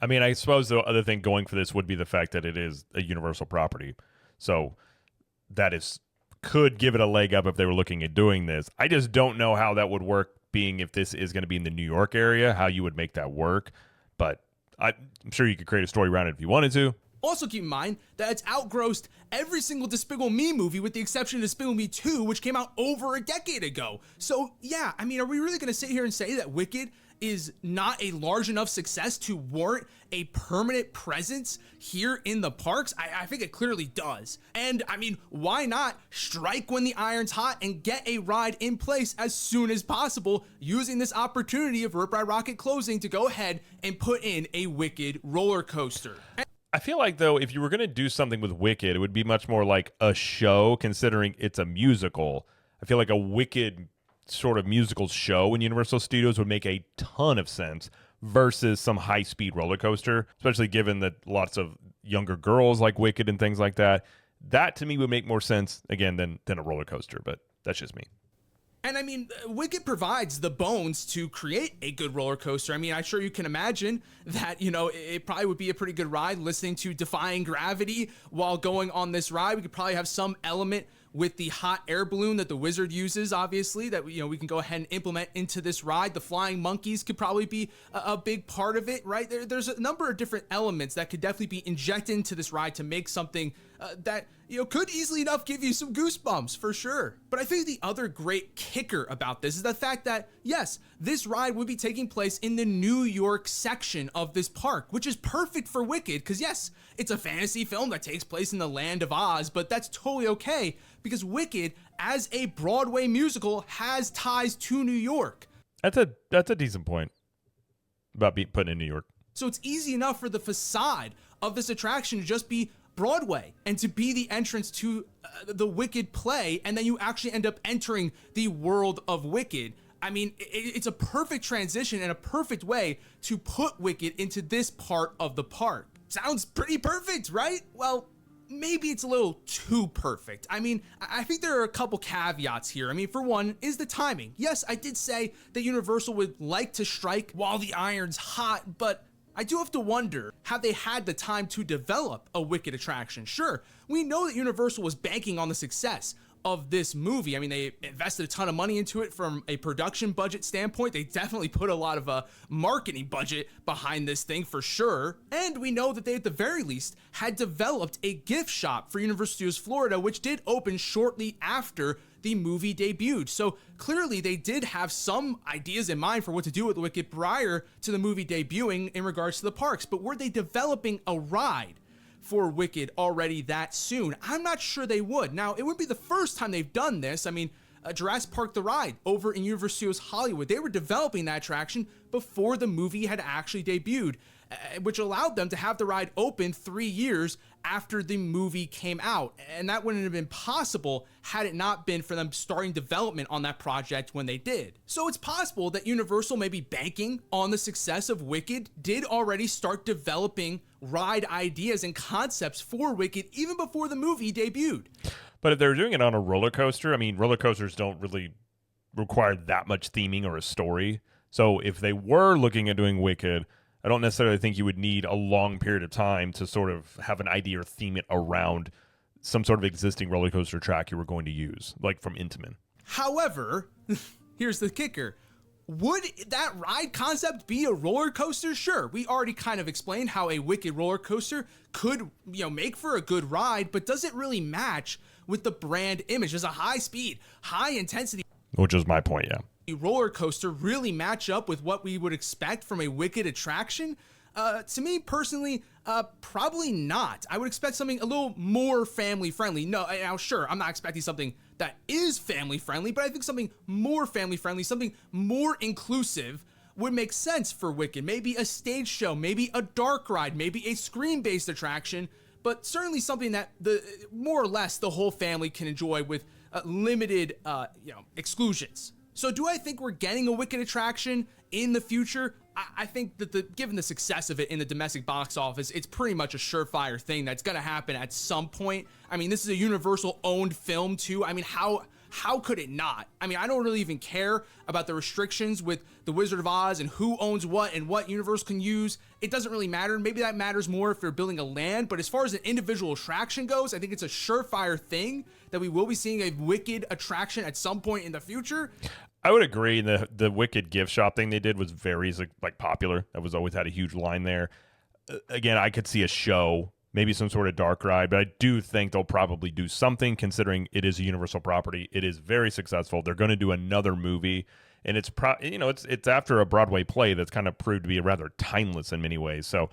I mean, I suppose the other thing going for this would be the fact that it is a Universal property. So that could give it a leg up if they were looking at doing this. I just don't know how that would work, being if this is going to be in the New York area, how you would make that work. But I'm sure you could create a story around it if you wanted to. Also keep in mind that it's outgrossed every single Despicable Me movie with the exception of Despicable Me 2, which came out over a decade ago. So yeah, I mean, are we really going to sit here and say that Wicked is not a large enough success to warrant a permanent presence here in the parks? I think it clearly does. And I mean, why not strike when the iron's hot and get a ride in place as soon as possible, using this opportunity of Rip Ride Rockit closing to go ahead and put in a Wicked roller coaster. I feel like, though, if you were going to do something with Wicked, it would be much more like a show, considering it's a musical. I feel like a Wicked sort of musical show in Universal Studios would make a ton of sense versus some high-speed roller coaster, especially given that lots of younger girls like Wicked and things like that. That, to me, would make more sense, again, than a roller coaster, but that's just me. And I mean, Wicked provides the bones to create a good roller coaster. I mean, I'm sure you can imagine that, you know, it probably would be a pretty good ride listening to Defying Gravity while going on this ride. We could probably have some element with the hot air balloon that the wizard uses, obviously, that, you know, we can go ahead and implement into this ride. The flying monkeys could probably be a big part of it, right? There's a number of different elements that could definitely be injected into this ride to make something that, you know, could easily enough give you some goosebumps for sure. But I think the other great kicker about this is the fact that, yes, this ride would be taking place in the New York section of this park, which is perfect for Wicked, because yes, it's a fantasy film that takes place in the land of Oz, but that's totally okay because Wicked, as a Broadway musical, has ties to New York. That's a decent point about being put in New York. So it's easy enough for the facade of this attraction to just be Broadway and to be the entrance to the Wicked play, and then you actually end up entering the world of Wicked. I mean, it's a perfect transition and a perfect way to put Wicked into this part of the park. Sounds pretty perfect, right? Well, maybe it's a little too perfect. I mean, I think there are a couple caveats here. I mean, for one, is the timing. Yes, I did say that Universal would like to strike while the iron's hot, but I do have to wonder, have they had the time to develop a Wicked attraction? Sure, we know that Universal was banking on the success of this movie. I mean, they invested a ton of money into it from a production budget standpoint. They definitely put a lot of a marketing budget behind this thing for sure. And we know that they, at the very least, had developed a gift shop for Universal Studios Florida, which did open shortly after the movie debuted. So clearly they did have some ideas in mind for what to do with Wicked prior to the movie debuting in regards to the parks. But were they developing a ride for Wicked already that soon? I'm not sure they would. Now, it would be the first time they've done this. I mean, Jurassic Park The Ride over in Universal Studios Hollywood, they were developing that attraction before the movie had actually debuted, which allowed them to have the ride open 3 years after the movie came out. And that wouldn't have been possible had it not been for them starting development on that project when they did. So it's possible that Universal, maybe banking on the success of Wicked, did already start developing ride ideas and concepts for Wicked even before the movie debuted. But if they're doing it on a roller coaster, I mean, roller coasters don't really require that much theming or a story. So if they were looking at doing Wicked, I don't necessarily think you would need a long period of time to sort of have an idea or theme it around some sort of existing roller coaster track you were going to use, like from Intamin. However, here's the kicker. Would that ride concept be a roller coaster? Sure, we already kind of explained how a Wicked roller coaster could, make for a good ride, but does it really match with the brand image? Does a high speed, high intensity, Which is my point, yeah. roller coaster really match up with what we would expect from a Wicked attraction? To me personally, probably not. I would expect something a little more family friendly. No, now sure, I'm not expecting something that is family friendly, but I think something more family friendly, something more inclusive would make sense for Wicked. Maybe a stage show, maybe a dark ride, maybe a screen-based attraction, but certainly something that the more or less the whole family can enjoy with limited, exclusions. So do I think we're getting a Wicked attraction in the future? I think that given the success of it in the domestic box office, it's pretty much a surefire thing that's going to happen at some point. I mean, this is a Universal owned film too. I mean, how could it not? I mean, I don't really even care about the restrictions with The Wizard of Oz and who owns what and what Universal can use. It doesn't really matter. Maybe that matters more if you're building a land, but as far as an individual attraction goes, I think it's a surefire thing that we will be seeing a Wicked attraction at some point in the future. I would agree. The Wicked gift shop thing they did was very like popular. That was always had a huge line there. Again, I could see a show, maybe some sort of dark ride, but I do think they'll probably do something considering it is a Universal property. It is very successful. They're going to do another movie, and it's it's after a Broadway play that's kind of proved to be rather timeless in many ways. So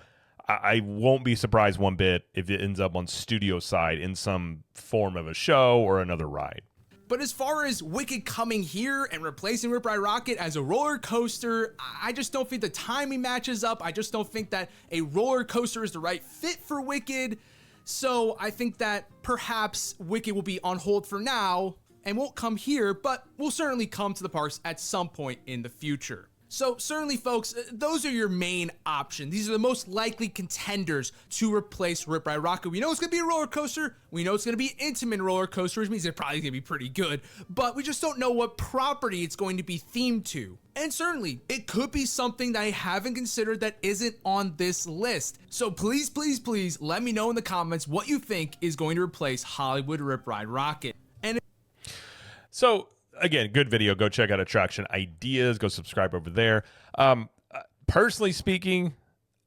I won't be surprised one bit if it ends up on studio side in some form of a show or another ride. But as far as Wicked coming here and replacing Rip Ride Rockit as a roller coaster, I just don't think the timing matches up. I just don't think that a roller coaster is the right fit for Wicked. So I think that perhaps Wicked will be on hold for now and won't come here, but will certainly come to the parks at some point in the future. So certainly, folks, those are your main options. These are the most likely contenders to replace Rip Ride Rockit. We know it's going to be a roller coaster. We know it's going to be an Intamin roller coaster, which means it's probably going to be pretty good. But we just don't know what property it's going to be themed to. And certainly, it could be something that I haven't considered that isn't on this list. So please, please, please let me know in the comments what you think is going to replace Hollywood Rip Ride Rockit. And So again, good video. Go check out Attraction Ideas. Go subscribe over there. Personally speaking,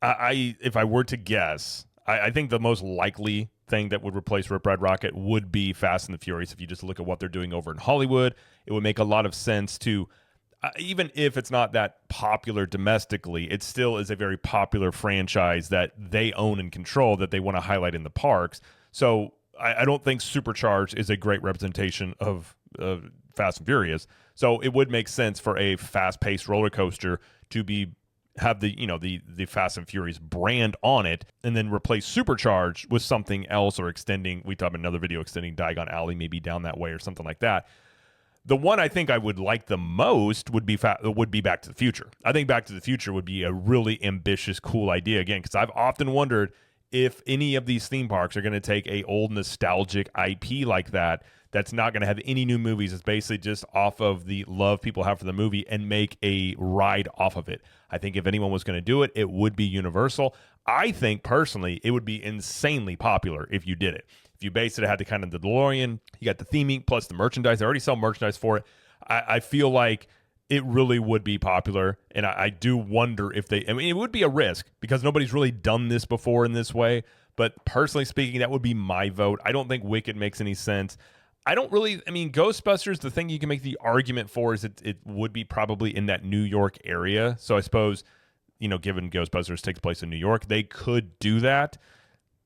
if I were to guess, I think the most likely thing that would replace Rip Ride Rockit would be Fast and the Furious. If you just look at what they're doing over in Hollywood, it would make a lot of sense to, even if it's not that popular domestically, it still is a very popular franchise that they own and control that they want to highlight in the parks. So I don't think Supercharged is a great representation of Fast and Furious. So it would make sense for a fast-paced roller coaster to have the Fast and Furious brand on it, and then replace Supercharged with something else, or extending. We talked about another video extending Diagon Alley maybe down that way or something like that. The one I think I would like the most would be Back to the Future. I think Back to the Future would be a really ambitious, cool idea again, because I've often wondered if any of these theme parks are going to take a old nostalgic IP like that, that's not going to have any new movies. It's basically just off of the love people have for the movie and make a ride off of it. I think if anyone was going to do it, it would be Universal. I think personally, it would be insanely popular if you did it. If you basically had the kind of the DeLorean, you got the theming plus the merchandise. They already sell merchandise for it. I feel like it really would be popular, and I do wonder if they, I mean, it would be a risk because nobody's really done this before in this way, but personally speaking, that would be my vote. I don't think Wicked makes any sense. I don't really, I mean, Ghostbusters, the thing you can make the argument for is it would be probably in that New York area, so I suppose, you know, given Ghostbusters takes place in New York, they could do that.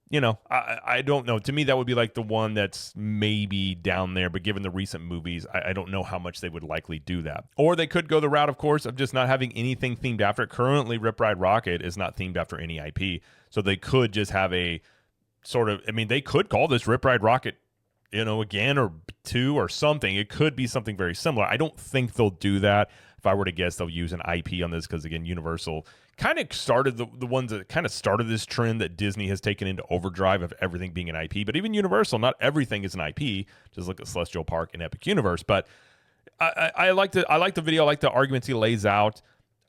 You know, I don't know. To me, that would be like the one that's maybe down there, but given the recent movies, I don't know how much they would likely do that. Or they could go the route, of course, of just not having anything themed after it. Currently, Rip Ride Rocket is not themed after any IP, so they could just have a sort of, I mean, they could call this Rip Ride Rocket, you know, again, or 2 or something. It could be something very similar. I don't think they'll do that. If I were to guess, they'll use an IP on this because, again, Universal kind of started the ones that kind of started this trend that Disney has taken into overdrive of everything being an IP. But even Universal, not everything is an IP. Just look at Celestial Park and Epic Universe. But I like the video. I like the arguments he lays out.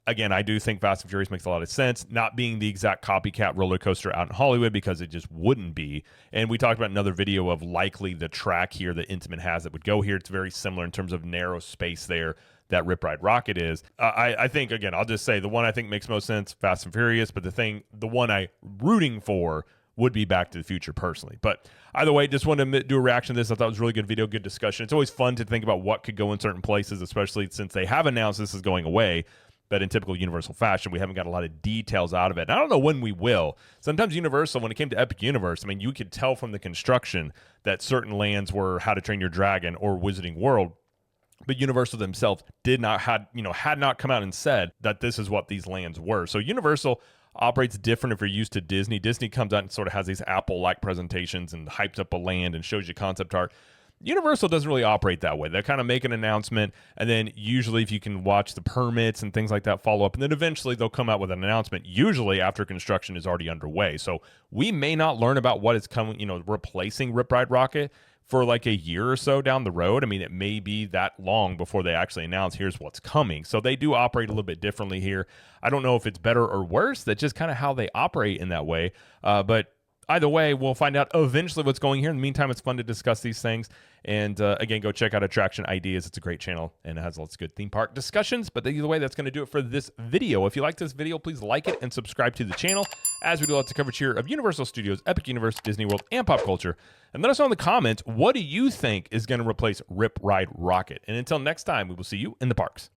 Again, I do think Fast and Furious makes a lot of sense, not being the exact copycat roller coaster out in Hollywood because it just wouldn't be. And we talked about another video of likely the track here that Intamin has that would go here. It's very similar in terms of narrow space there that Rip Ride Rocket is. I think, again, I'll just say the one I think makes most sense, Fast and Furious, but the one I rooting for would be Back to the Future personally. But either way, just wanted to do a reaction to this. I thought it was a really good video, good discussion. It's always fun to think about what could go in certain places, especially since they have announced this is going away. But in typical Universal fashion, we haven't got a lot of details out of it. And I don't know when we will. Sometimes Universal, when it came to Epic Universe, I mean, you could tell from the construction that certain lands were How to Train Your Dragon or Wizarding World. But Universal themselves had not come out and said that this is what these lands were. So Universal operates different if you're used to Disney. Disney comes out and sort of has these Apple-like presentations and hypes up a land and shows you concept art. Universal doesn't really operate that way. They kind of make an announcement, and then usually if you can watch the permits and things like that follow up, and then eventually they'll come out with an announcement, usually after construction is already underway. So we may not learn about what is coming, replacing Rip Ride Rocket for like a year or so down the road. I mean, it may be that long before they actually announce here's what's coming. So they do operate a little bit differently here. I don't know if it's better or worse. That's just kind of how they operate in that way. But either way, we'll find out eventually what's going here. In the meantime, it's fun to discuss these things. And again, go check out Attraction Ideas. It's a great channel, and it has lots of good theme park discussions. But either way, that's going to do it for this video. If you like this video, please like it and subscribe to the channel, as we do lots of coverage here of Universal Studios, Epic Universe, Disney World, and pop culture. And let us know in the comments, what do you think is going to replace Rip Ride Rocket? And until next time, we will see you in the parks.